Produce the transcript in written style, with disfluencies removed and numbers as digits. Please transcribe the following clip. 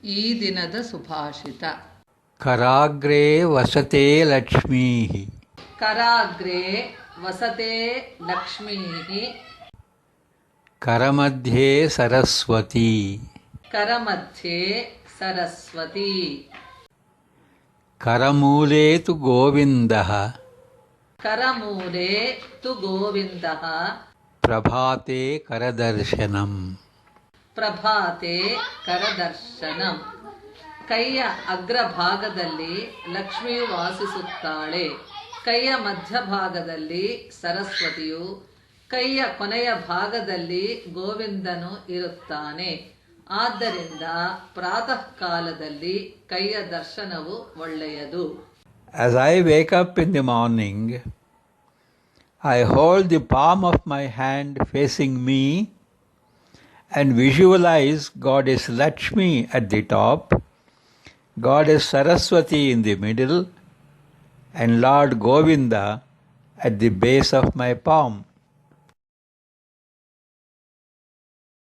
ಈ ದಿನದ ಸುಭಾಷಿತ. ಕರಾಗ್ರೇ ವಸತೆ ಲಕ್ಷ್ಮೀ. ಕರಾಗ್ರೇ ವಸತೆ ಲಕ್ಷ್ಮೀ. ಕರಮಧ್ಯೆ ಸರಸ್ವತಿ. ಕರಮಧ್ಯೆ ಸರಸ್ವತಿ. ಕರಮೂಲೆ ತು ಗೋವಿಂದಃ. ಕರಮೂಲೆ ತು ಗೋವಿಂದಃ. ಪ್ರಭಾತೆ ಕರದರ್ಶನಂ. ಪ್ರಭಾತೆ ಕರದರ್ಶನಂ. ಕೈಯ ಅಗ್ರಭಾಗದಲ್ಲಿ ಲಕ್ಷ್ಮಿಯು ವಾಸಿಸುತ್ತಾಳೆ. ಕೈಯ ಮಧ್ಯಭಾಗದಲ್ಲಿ ಸರಸ್ವತಿಯು, ಕೈಯ ಕೊನೆಯ ಭಾಗದಲ್ಲಿ ಗೋವಿಂದನು ಇರುತ್ತಾನೆ. ಆದ್ದರಿಂದ ಪ್ರಾತಃ ಕಾಲದಲ್ಲಿ ಕೈಯ ದರ್ಶನವು ಒಳ್ಳೆಯದು. As I wake up in the morning, I hold the palm of my hand facing me and visualize Goddess Lakshmi at the top, Goddess Saraswati in the middle, and Lord Govinda at the base of my palm.